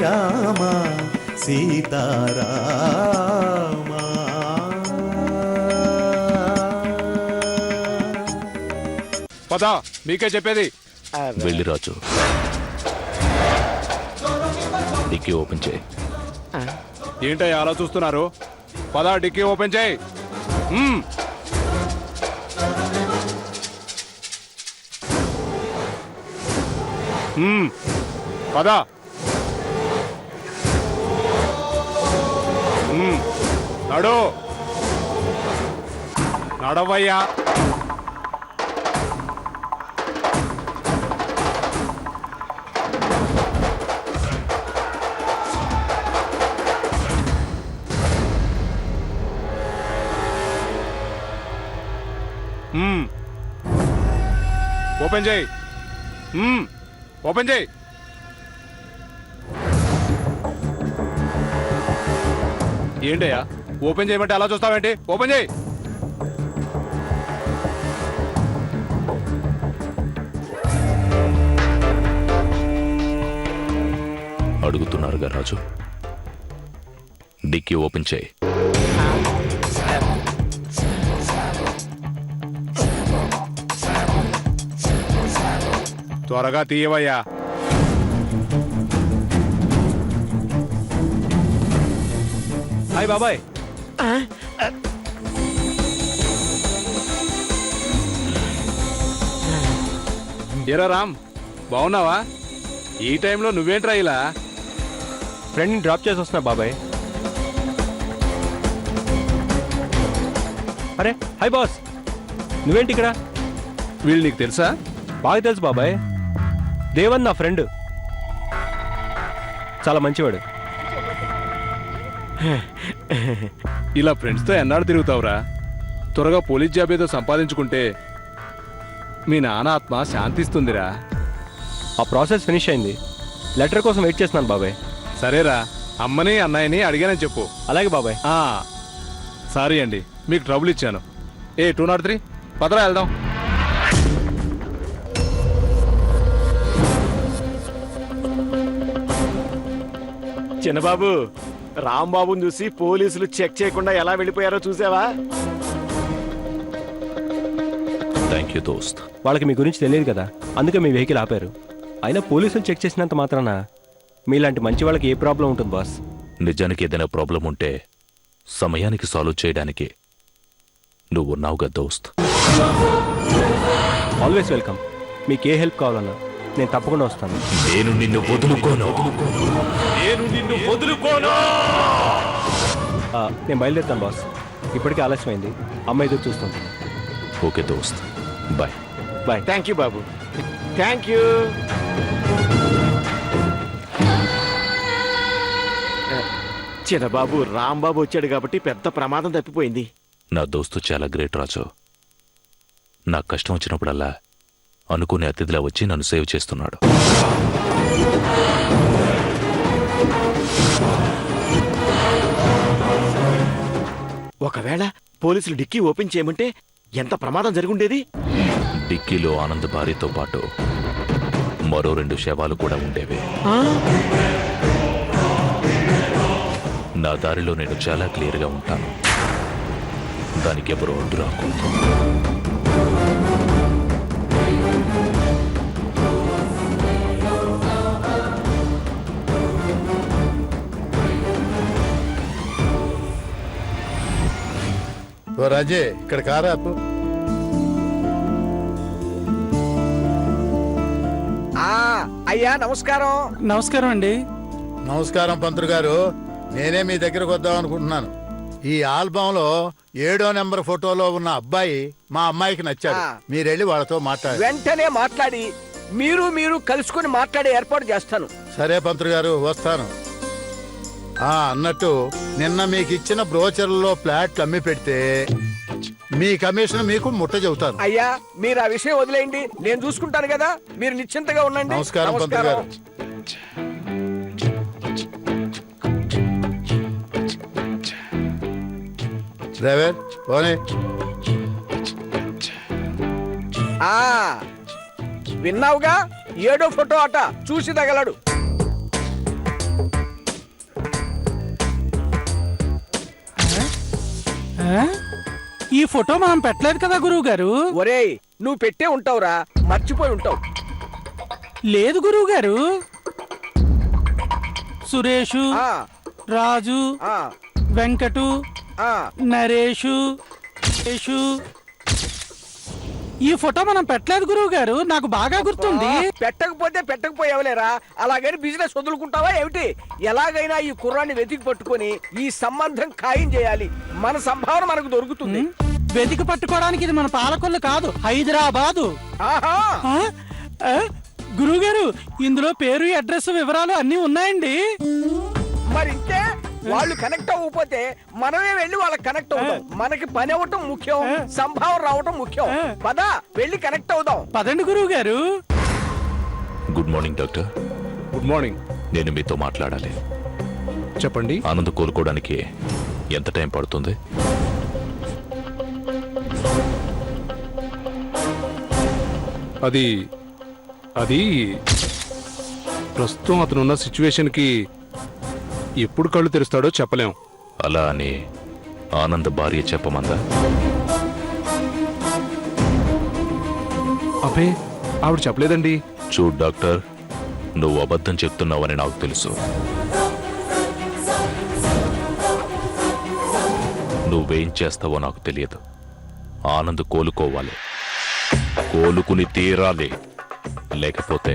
శ్రీరామ సీతారామ. పదా మీకే చెప్పేది. వెళ్ళి రాజు డిక్కీ ఓపెన్ చేయి. ఏంటయ్యా అలా చూస్తున్నారు? పదా డిక్కీ ఓపెన్ చేయి. పదా. నడు నడవయ్యా. ఓపెన్ చేయి. ఓపెన్ చేయి. ఏంటయ్యా ఓపెన్ చేయమంటే అలా చూస్తావేంటి? ఓపెన్ చేయి. అడుగుతున్నారుగా రాజు, డిక్కీ ఓపెన్ చేయి. త్వరగా తీయవయ్యా. హాయ్ బాబాయ్. ఏరా రామ్, బాగున్నావా? ఈ టైంలో నువ్వేంట్రా ఇలా? ఫ్రెండ్ని డ్రాప్ చేసి వస్తున్నా బాబాయ్. అరే హాయ్ బాస్, నువ్వేంటి ఇక్కడ? వీళ్ళు నీకు తెలుసా? బాగా తెలుసు బాబాయ్. దేవన్ నా ఫ్రెండ్, చాలా మంచివాడు. ఇలా ఫ్రెండ్స్తో ఎన్నాడు తిరుగుతావురా? త్వరగా పోలీస్ జాబ్ ఏదో సంపాదించుకుంటే మీ నాన్న ఆత్మ శాంతిస్తుందిరా. ఆ ప్రాసెస్ ఫినిష్ అయింది, లెటర్ కోసం వెయిట్ చేస్తున్నాను బాబాయ్. సరేరా, అమ్మని అన్నయ్యని అడిగానని చెప్పు. అలాగే బాబాయ్. సారీ అండి, మీకు ట్రబుల్ ఇచ్చాను. 203 పదరా వెళ్దాం. చిన్నబాబు, రాంబాబుని చూసి పోలీసులు చెక్ చేయకుండా ఎలా వెళ్ళిపోయారో చూసావా? థ్యాంక్ యూ దోస్త్. వాళ్ళకి మీ గురించి తెలియదు కదా, అందుకే మీ వెహికల్ ఆపారు. అయినా పోలీసులు చెక్ చేసినంత మాత్రాన మీలాంటి మంచి వాళ్ళకి ఏ ప్రాబ్లం ఉంటుంది బాస్? నిజానికి ఏదైనా ప్రాబ్లం ఉంటే సమయానికి సాల్వ్ చేయడానికి నువ్వు ఉన్నావుగా దోస్త్. Always welcome. మీకు ఏ హెల్ప్ కావాలన్నా నేను తప్పకుండా వస్తాను. నేను నిన్ను వదులుకోను. నేను బయలుదేరుతాను బాస్, ఇప్పటికే ఆలస్యమైంది. అమ్మ ఎదురు చూస్తుంది. ఓకే దోస్త్, బాయ్. బాయ్. థ్యాంక్ యూ బాబు, థ్యాంక్ యూ. చిన్నబాబు, రాంబాబు వచ్చాడు కాబట్టి పెద్ద ప్రమాదం తప్పిపోయింది. నా దోస్తు చాలా గ్రేట్ రాజు. నాకు కష్టం వచ్చినప్పుడల్లా అనుకునే అతిథిలా వచ్చి నన్ను సేవ్ చేస్తున్నాడు. ఒకవేళ పోలీసులు డిక్కీ ఓపెన్ చేయమంటే ఎంత ప్రమాదం జరుగుండేది? డిక్కీలో ఆనంద్ భార్యతో పాటు మరో 2 శవాలు కూడా ఉండేవి. నా దారిలో నేను చాలా క్లియర్గా ఉంటాను, దానికి ఎవరు అడ్డు రాకూడదు. ఓ రాజే, ఇక్కడ కారాపు. అయ్యా నమస్కారం. నమస్కారం అండి. నమస్కారం పంతులు గారు, నేనే మీ దగ్గరకు వద్దాం అనుకుంటున్నాను. ఈ ఆల్బంలో 7వ నెంబర్ ఫోటోలో ఉన్న అబ్బాయి మా అమ్మాయికి నచ్చాడు. మీరెళ్ళి వాళ్ళతో మాట్లాడండి. వెంటనే మాట్లాడి మీరు కలుసుకుని మాట్లాడే ఏర్పాటు చేస్తాను. సరే పంతులు గారు, వస్తాను. అన్నట్టు నిన్న మీకు ఇచ్చిన బ్రోచర్లలో ఫ్లాట్లు అమ్మి పెడితే మీ కమిషన్ మీకు ముట్ట చెబుతాను. అయ్యా, మీరు ఆ విషయం వదిలేయండి, నేను చూసుకుంటాను కదా. మీరు నిశ్చింతగా ఉండండి. నమస్కారం పంతులు గారు. డ్రైవర్ పోనీ. విన్నావుగా, 7వ ఫోటో అట చూసి తగలడు. ఈ ఫోటో మనం పెట్టలేదు కదా గురువు గారు. ఒరేయ్ నువ్వు పెట్టే ఉంటావురా, మర్చిపోయి ఉంటావు. లేదు గురువు గారు. సురేషు, ఆ, రాజు, ఆ, వెంకటు, ఆ. నరేషు, యేషు. ఈ ఫోటో మనం పెట్టలేదు గురువు గారు, నాకు బాగా గుర్తుంది. పెట్టకపోతే పెట్టకపోయావులేరా, అలాగని బిజినెస్ వదులుకుంటావా ఏమిటి? ఎలాగైనా ఈ కుర్రాన్ని వెతికి పట్టుకొని ఈ సంబంధం ఖాయం చేయాలి. మన సంభావన మనకు దొరుకుతుంది. వెతికి పట్టుకోవడానికి ఇది మన పాలకొల్లు కాదు, హైదరాబాదు. ఆహా, గురువు గారు, ఇందులో పేరు, అడ్రస్, వివరాలు అన్ని ఉన్నాయండి. మరి ఇంకే వాళ్ళు కనెక్ట్ అవ్వకపోతే మనమే వెళ్ళి వాళ్ళకి కనెక్ట్ అవుదాం. మనకి పని అవ్వటం ముఖ్యం, సంభావన రావటం ముఖ్యం. పద వెళ్ళి కనెక్ట్ అవుదాం. పదండి గురువు గారు. Good morning doctor. Good morning. నేను మీతో మాట్లాడాలి. చెప్పండి. ఆనంద్ కోలుకోవడానికి ఎంత టైం పడుతుంది? అది ప్రస్తుతం అతనున్న సిచ్యువేషన్కి ఎప్పుడు కళ్ళు తెరుస్తాడో చెప్పలేం. అలా అని ఆనంద్ భార్య చెప్పమందా? అబ్బే, ఆవిడ చెప్పలేదండి. చూడు డాక్టర్, నువ్వు అబద్ధం చెప్తున్నావని నాకు తెలుసు. నువ్వేం చేస్తావో నాకు తెలియదు. ఆనంద్ కోలుకోవాలి, కోలుకుని తీరాలి. లేకపోతే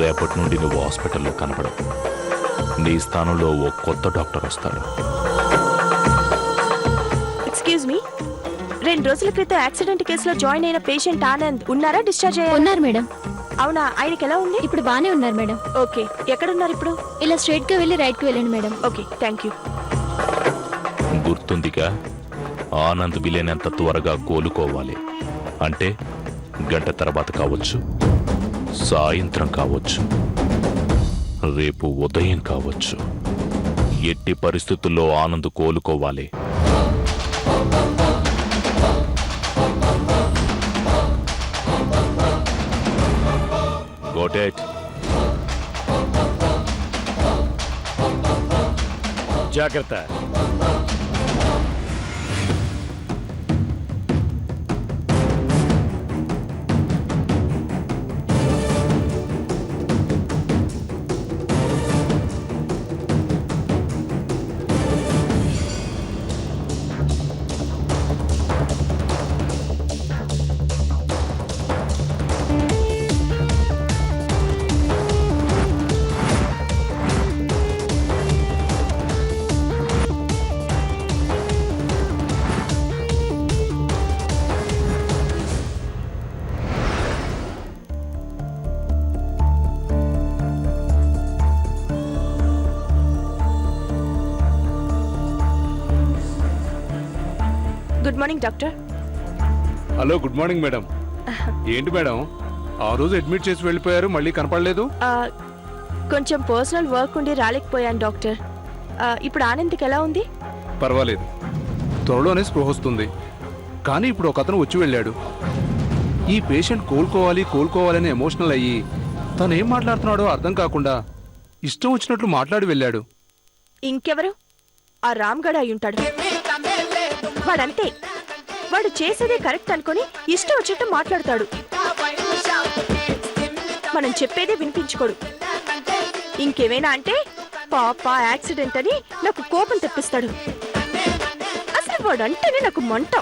రేపటి నుండి నువ్వు హాస్పిటల్లో కనపడవు. నీ స్థానంలో ఓ కొత్త డాక్టర్ వస్తాడు. ఎక్స్క్యూజ్ మీ, 2 రోజుల క్రితం యాక్సిడెంట్ కేసులో జాయిన్ అయిన పేషెంట్ ఆనంద్ ఉన్నారా? డిశ్చార్జ్ అయ్యారు? ఉన్నారు మేడం. అవునా, ఆయనకి ఎలా ఉంది? ఇప్పుడు బానే ఉన్నారు మేడం. ఓకే, ఎక్కడున్నారు ఇప్పుడు? ఇలా స్ట్రైట్ గా వెళ్ళి రైట్ కి వెళ్ళండి మేడం. Okay, thank you. గుర్తుందిగా, ఆనంద్ వీలైనంత త్వరగా కోలుకోవాలి. అంటే గంట తర్వాత కావచ్చు, సాయంత్రం కావచ్చు, రేపు ఉదయం కావచ్చు. ఎట్టి పరిస్థితుల్లో ఆనంద్ కోలుకోవాలి. Got it? జాగ్రత్త. Good morning doctor. Hello, good morning madam. ఏంటి మేడం, ఆ రోజు అడ్మిట్ చేసి వెళ్ళిపోయారు, మళ్ళీ కనపడలేదు? కొంచెం పర్సనల్ వర్క్ ఉండి రాలేకపోయాను డాక్టర్. ఇప్పుడు ఆనంద్కి ఎలా ఉంది? పర్వాలేదు, త్వరలోనే స్పృహ వస్తుంది. కానీ ఇప్పుడు ఒక అతను వచ్చి వెళ్ళాడు. ఈ పేషెంట్ కోలుకోవాలని ఎమోషనల్ అయ్యి తను ఏం మాట్లాడుతున్నాడో అర్థం కాకుండా ఇష్టం వచ్చినట్లు మాట్లాడి వెళ్ళాడు. ఇంకెవరు? ఆ రామ్గఢ్ అయి ఉంటాడు. వాడంతే, వాడు చేసేదే కరెక్ట్ అనుకొని ఇష్టం వచ్చినట్టు మాట్లాడతాడు. మనం చెప్పేదే వినిపించుకోడు. ఇంకేమైనా అంటే పాప యాక్సిడెంట్ అని నాకు కోపం తెప్పిస్తాడు. అసలు వాడంటేనే నాకు మంట.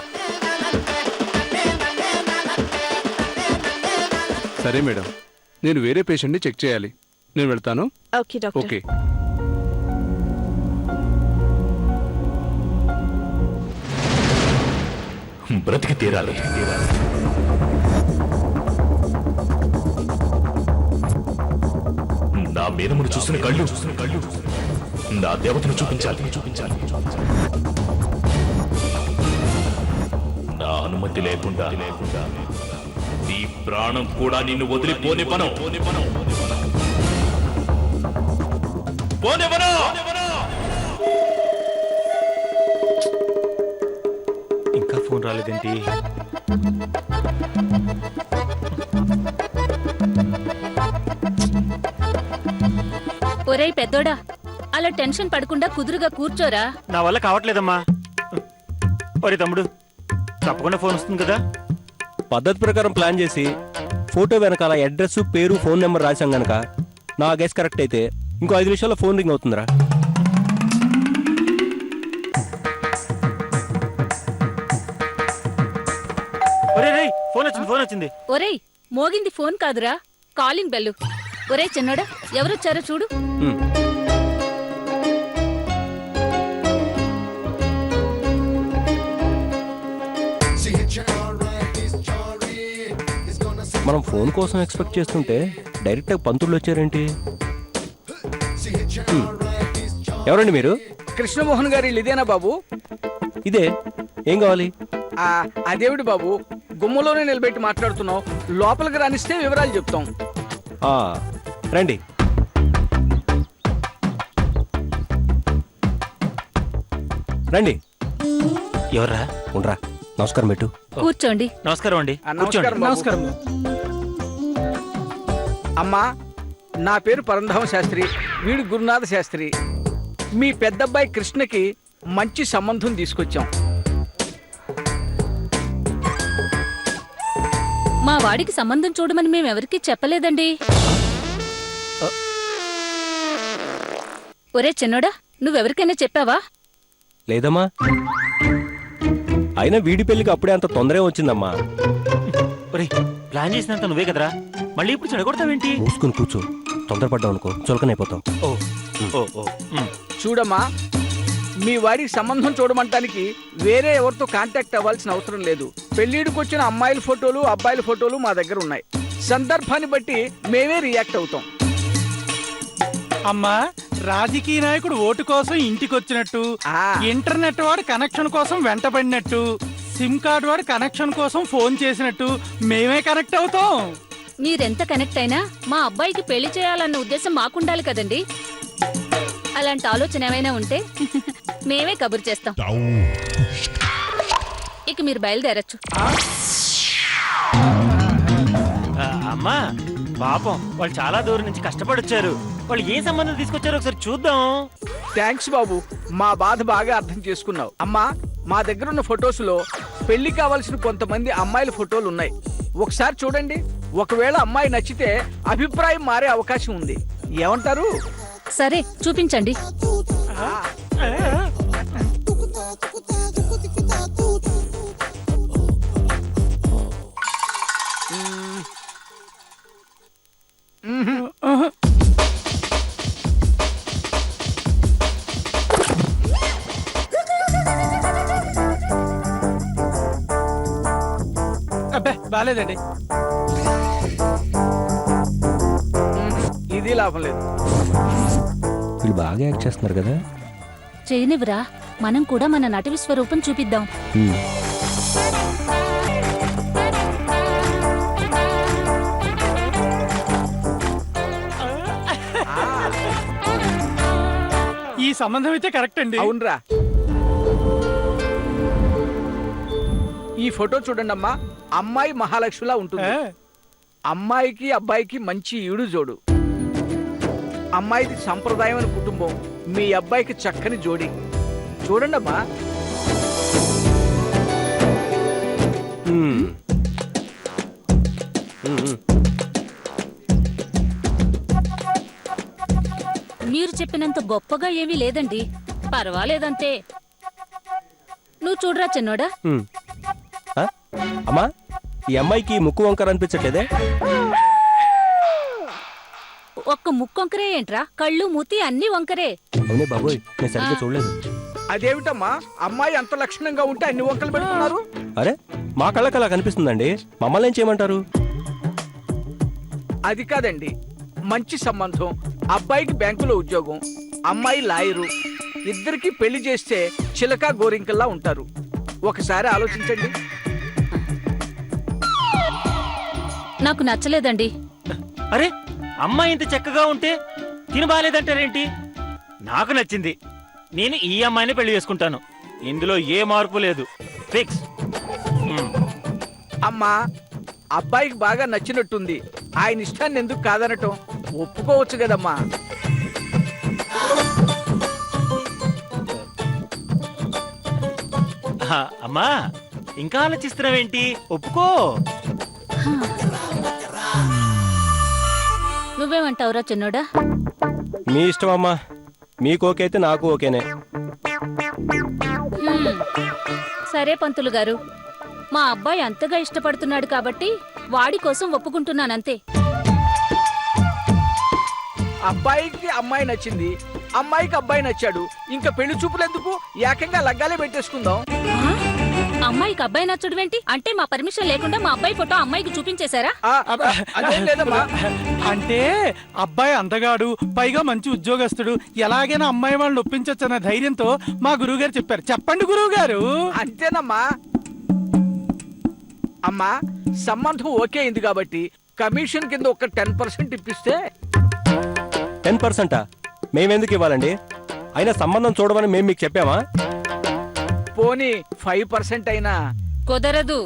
సరే మేడం, నేను వేరే పేషెంట్ని చెక్ చేయాలి. నేను వెళ్తాను. Okay doctor. ఓకే. బ్రతికి తీరాలి. నా మేనమును చూసిన కళ్ళు నా దేవతను చూపించాలి. నా అనుమతి లేకుండా నీ ప్రాణం కూడా నిన్ను వదిలిపోనివ్వను. ఇంకా ఫోన్ రాలేదేంటి? ఒరేయ్ పెద్దోడా, అలా టెన్షన్ పడకుండా కుదురుగా కూర్చోరా. నా వల్ల కావట్లేదమ్మా. ఒరే తమ్ముడు తప్పకుండా ఫోన్ వస్తుంది కదా. పద్ధతి ప్రకారం ప్లాన్ చేసి ఫోటో వెనకాల అడ్రస్, పేరు, ఫోన్ నెంబర్ రాశాం గనక నా గెస్ కరెక్ట్ అయితే ఇంకో 5 నిమిషాల్లో ఫోన్ రింగ్ అవుతుందిరా. ఒరే రేయ్ ఫోన్ వచ్చింది, ఫోన్ వచ్చింది. ఒరేయ్ మోగింది ఫోన్ కాదురా, కాలింగ్ బెల్లు. ఒరే చిన్నోడా, ఎవరొచ్చారో చూడు. హ్మ్. మనం ఫోన్ కోసం ఎక్స్పెక్ట్ చేస్తుంటే డైరెక్ట్గా పంతుళ్ళు వచ్చారేంటి? హ్మ్. ఎవరండి మీరు? కృష్ణమోహన్ గారి ఇల్లు ఇదేనా బాబు? ఇదే. ఏం కావాలి? అదేవిడి బాబు, గుమ్మలోనే నిలబెట్టి మాట్లాడుతున్నావు. లోపలికి రానిస్తే వివరాలు చెప్తాం. ఆ, రండి. రండి. ఎవర్రా? ఉండరా. నమస్కారం పెట్టు. కూర్చోండి. నమస్కారం అండి. నమస్కారం బాబు. నమస్కారం. అమ్మా, నా పేరు పరంధామ శాస్త్రి, వీడు గురునాథ శాస్త్రి. మీ పెద్దబ్బాయి కృష్ణకి మంచి సంబంధం తీసుకొచ్చాం. మా వాడికి సంబంధం చూడమని మేమెవరికీ చెప్పలేదండి. ఒరే చిన్నోడా, నువ్వెవరికైనా చెప్పావా? లేదమ్మా. అయినా వీడి పెళ్లికి అప్పుడే అంత తొందరే వచ్చిందమ్మా. ఒరే ప్లాన్ చేసినంత నువ్వే కదరా, మళ్ళీ ఇప్పుడు చెడగొడతావేంటి? మూసుకుని కూర్చో. తొందరపడ్డావు అనుకో చులకనైపోతావు. ఓ ఓ ఓ ఉమ్. చూడమ్మా, మీ వాడికి సంబంధం చూడమంటానికి వేరే ఎవరితో కాంటాక్ట్ అవ్వాల్సిన అవసరం లేదు. పెళ్లిడికి వచ్చిన అమ్మాయిల ఫోటోలు, అబ్బాయిల ఫోటోలు మా దగ్గర ఉన్నాయి. సందర్భాన్ని బట్టి మేమే రియాక్ట్ అవుతాం. అమ్మా, రాజకీయ నాయకుడు ఓటు కోసం ఇంటికి వచ్చినట్టు, ఆ. ఇంటర్నెట్ వాడు కనెక్షన్ కోసం వెంటబడినట్టు, సిమ్ కార్డు వాడు కనెక్షన్ కోసం ఫోన్ చేసినట్టు మేమే కనెక్ట్ అవుతాం. మీరెంత కనెక్ట్ అయినా మా అబ్బాయికి పెళ్లి చేయాలన్న ఉద్దేశం మాకుండాలి కదండి. అలాంటి ఆలోచన ఏమైనా ఉంటే మేమే కబురు చేస్తాం. ఇక మీరు బయలుదేరచ్చు. అమ్మా పాపం వాళ్ళు చాలా దూరం నుంచి కష్టపడి వచ్చారు. వాళ్ళు ఏ సంబంధం తీసుకొచ్చారో ఒకసారి చూద్దాం. థ్యాంక్స్ బాబు, మా బాధ బాగా అర్థం చేసుకున్నావు. అమ్మా, మా దగ్గర ఉన్న ఫొటోస్ లో పెళ్లి కావాల్సిన కొంతమంది అమ్మాయిల ఫోటోలు ఉన్నాయి. ఒకసారి చూడండి. ఒకవేళ అమ్మాయి నచ్చితే అభిప్రాయం మారే అవకాశం ఉంది. ఏమంటారు? సరే చూపించండి. అబ్బే బాలేదండి. ఇది లాభం లేదు. వీళ్ళు బాగా యాక్ట్ చేస్తున్నారు కదా. చేయనివ్వరా, మనం కూడా మన నట విశ్వరూపం చూపిద్దాం. హ్మ్. ఈ సంబంధం అయితే కరెక్ట్ అండి. అవునరా. ఈ ఫోటో చూడండి అమ్మా, అమ్మాయి మహాలక్ష్మిలా ఉంటుంది. అమ్మాయికి అబ్బాయికి మంచి ఈడు జోడు. అమ్మాయిది సంప్రదాయమైన కుటుంబం, మీ అబ్బాయికి చక్కని జోడి. చూడండి అమ్మా. హ్మ్. హ్మ్. మీరు చెప్పినంత గొప్పగా ఏమీ లేదండి, పర్వాలేదంతే. నువ్వు చూడరా చిన్నోడా. హ్మ్. ఆ? అమ్మా, ఈ అమ్మాయికి ముక్కు వంకర అనిపించట్లేదే? ఒక్క ముక్కొంకరే ఏంట్రా, కళ్ళు మూతి అన్ని వంకరే. అవునే బాబోయ్, నేను సరిగ్గా చూడలేదు. అదేమిటమ్మా, అమ్మాయి అంత లక్షణంగా ఉంటే అన్ని వంకలు పెడుతున్నారు? అరే, మా కళ్ళకి అలా కనిపిస్తుందండి. మమ్మల్ని ఏం చేయమంటారు? అది కాదండి, మంచి సంబంధం. అబ్బాయికి బ్యాంకులో ఉద్యోగం, అమ్మాయి లాయరు. ఇద్దరికి పెళ్లి చేస్తే చిలక గోరింకల్లా ఉంటారు. ఒకసారి ఆలోచించండి. నాకు నచ్చలేదండి. అరే అమ్మాయి ఇంత చక్కగా ఉంటే తిని బాలేదంటారేంటి? నాకు నచ్చింది. నేను ఈ అమ్మాయిని పెళ్లి చేసుకుంటాను. ఇందులో ఏ మార్పు లేదు. ఫిక్స్. అమ్మా, అబ్బాయికి బాగా నచ్చినట్టుంది. ఆయన ఇష్టాన్ని ఎందుకు కాదనటం? ఒప్పుకోవచ్చు కదమ్మా. అమ్మా ఇంకా ఆలోచిస్తున్నావేంటి? ఒప్పుకో. నువ్వేమంటావురా చిన్నోడా? మీ ఇష్టం అమ్మా, మీకు ఓకే అయితే నాకు ఓకేనే. హ్మ్. సరే పంతులు గారు, మా అబ్బాయి అంతగా ఇష్టపడుతున్నాడు కాబట్టి వాడి కోసం ఒప్పుకుంటున్నానంతే. అబ్బాయికి అమ్మాయి నచ్చింది, అమ్మాయికి అబ్బాయి నచ్చాడు. ఇంకా పెళ్లి చూపులు ఎందుకు, ఏకంగా లగ్గాలే పెట్టేసుకుందాం. ఆ? అమ్మాయికి అబ్బాయి నచ్చడం ఏంటి? అంటే మా పర్మిషన్ లేకుండా మా అబ్బాయి ఫోటో అమ్మాయికి చూపించేశారా? అదేం లేదమ్మా. అంటే అబ్బాయి అందగాడు, పైగా మంచి ఉద్యోగస్తుడు, ఎలాగైనా అమ్మాయి వాళ్ళని ఒప్పించొచ్చన్న ధైర్యంతో మా గురువు గారు చెప్పారు. చెప్పండి గురువు గారు. అంతేనమ్మా. అమ్మా, సంబంధం ఓకే అయింది కాబట్టి కమిషన్ కింద ఒక 10% ఇప్పిస్తే. 10%? మేమెందుకు ఇవ్వాలండి? అయినా సంబంధం చూడమని మేము మీకు చెప్పామా? పోనీ 5% అయినా. కుదరదు.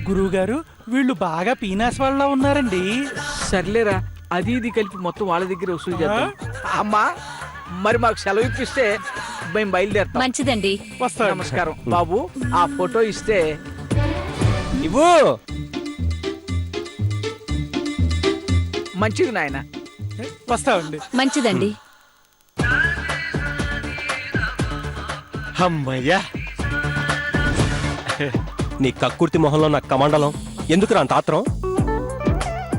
గురువు గారు, వీళ్ళు బాగా పీనాస్ వాళ్ళ ఉన్నారండి. సర్లేరా, అది ఇది కలిపి మొత్తం వాళ్ళ దగ్గర వసూలు చేద్దాం. అమ్మా, మరి మాకు సెలవు ఇప్పిస్తే మేము బయలుదేరుతాం. మంచిదండి. వస్తాను. నమస్కారం బాబు, ఆ ఫోటో ఇస్తే. ఇవ్వు. మంచిది నాయన. వస్తామండి. మంచిదండి. అమ్మయ్యా. నీ కక్కుర్తి మొహంలో నా కమండలం ఎందుకురా అంత ఆత్రం?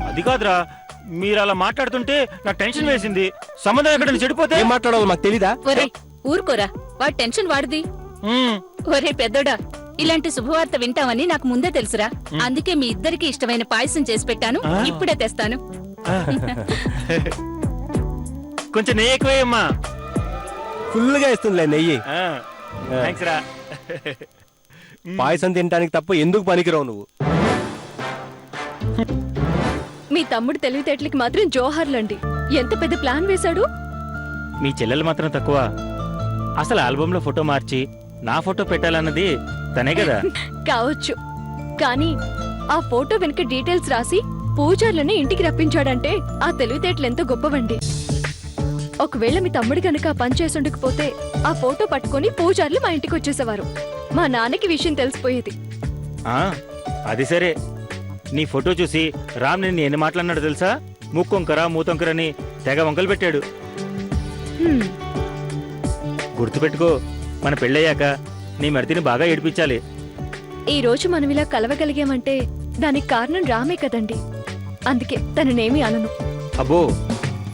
అది కాదురా, మీరు అలా మాట్లాడుతుంటే నాకు టెన్షన్ వేసింది. సంబంధం ఎక్కడ చెడిపోతే ఏం మాట్లాడాలో మాకు తెలీదా? ఒరే ఊరుకోరా, వాడి టెన్షన్ వాడిది. మ్మ్. ఒరే పెద్దోడా, ఇలాంటి శుభవార్త వింటామని నాకు ముందే తెలుసురా. అందుకే మీ ఇద్దరికి ఇష్టమైన పాయసం చేసి పెట్టాను. ఇప్పుడే తెస్తాను. కొంచెం నెయ్యి ఎక్కువేయమ్మా. ఫుల్గా ఇస్తుందిలే నెయ్యి. థ్యాంక్స్ రా. పాయసం తినడానికి తప్ప ఎందుకు పనికిరావు నువ్వు? మీ తమ్ముడు తెలివితేటలకి మాత్రం జోహార్లండి. ఎంత పెద్ద ప్లాన్ వేశాడు. మీ చెల్లెలు మాత్రం తక్కువ. అసలు ఆల్బంలో ఫోటో మార్చి నా ఫోటో పెట్టాలన్నది తనే కదా. కావచ్చు, కానీ ఆ ఫోటో వెనుక డీటెయిల్స్ రాసి పూజార్లని ఇంటికి రప్పించాడంటే ఆ తెలివితేటలు ఎంతో గొప్పవండి. ఒకవేళ మీ తమ్ముడు కనుక ఆ పని చేసుండకపోతే ఆ ఫోటో పట్టుకొని పూజార్లు మా ఇంటికి వచ్చేసేవారు. మా నాన్నకి విషయం తెలిసిపోయేది. అది సరే, నీ ఫోటో చూసి రామ్ నిన్ను ఎన్ని మాట్లాడినాడు తెలుసా? ముక్కొంకర మూతొంకరని తెగ వంకలు పెట్టాడు. హ్మ్, గుర్తుపెట్టుకో, మన పెళ్ళయ్యాక నీ మరిదిని బాగా ఏడిపించాలి. ఈ రోజు మనం ఇలా కలవగలిగామంటే దానికి కారణం రామే కదండి. అందుకే తననేమి అనను. అబ్బో,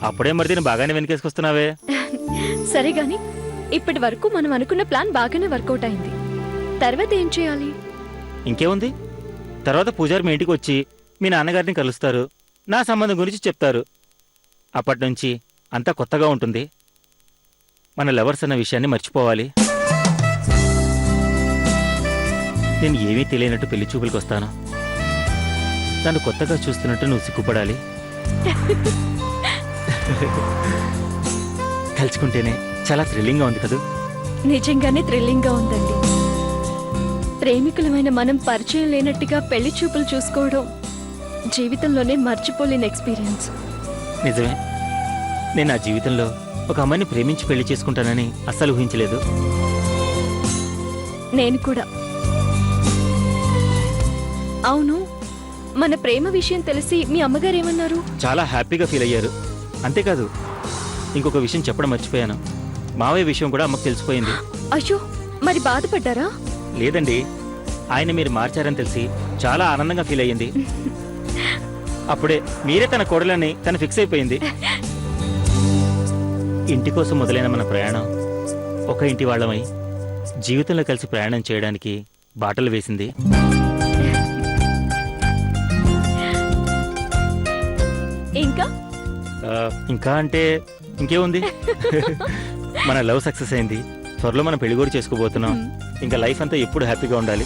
అప్పుడే మరిదిని బాగానే వెనకేసుకొస్తున్నావే. సరే గాని ఇప్పటి వరకు మనం అనుకున్న ప్లాన్ బాగానే వర్కౌట్ అయింది. తర్వాత ఏం చేయాలి? ఇంకేముంది, తర్వాత పూజారి మీ ఇంటికి వచ్చి మీ నాన్నగారిని కలుస్తారు, నా సంబంధం గురించి చెప్తారు. అప్పటి నుంచి అంతా కొత్తగా ఉంటుంది. మన లవర్స్ అన్న విషయాన్ని మర్చిపోవాలి. నేను ఏమీ తెలియనట్టు పెళ్లి చూపులకు వస్తాను. నన్ను కొత్తగా చూస్తున్నట్టు నువ్వు సిగ్గుపడాలి. కలుసుకుంటేనే చాలా థ్రిల్లింగ్గా ఉంది కదా. నిజంగానే థ్రిల్లింగ్ గా ఉందండి. ప్రేమికులమైన మనం పరిచయం లేనట్టుగా పెళ్లి చూపులు చూసుకోవడం జీవితంలోనే మర్చిపోలేని ఎక్స్పీరియన్స్. నిజమే, నేను నా జీవితంలో ఒక అమ్మాయిని ప్రేమించి పెళ్లి చేసుకుంటానని అస్సలు ఊహించలేదు. నేను కూడా. అవును, మన ప్రేమ విషయం తెలిసి మీ అమ్మగారు ఏమన్నారు? చాలా హ్యాపీగా ఫీల్ అయ్యారు. అంతేకాదు, ఇంకొక విషయం చెప్పడం మర్చిపోయాను. మావయ్య విషయం కూడా అమ్మకు తెలిసిపోయింది. అయ్యో, మరి బాధపడ్డారా? లేదండి, ఆయన మీరు మార్చారని తెలిసి చాలా ఆనందంగా ఫీల్ అయ్యింది. అప్పుడే మీరే తన కోడలని తను ఫిక్స్ అయిపోయింది. ఇంటి కోసం మొదలైన మన ప్రయాణం ఒక ఇంటి వాళ్ళమై జీవితంలో కలిసి ప్రయాణం చేయడానికి బాటలు వేసింది. ఇంకా అంటే ఇంకేముంది, మన లవ్ సక్సెస్ అయింది. త్వరలో మనం పెళ్లి కూడా చేసుకోబోతున్నాం. ఇంకా లైఫ్ అంతా ఎప్పుడు హ్యాపీగా ఉండాలి.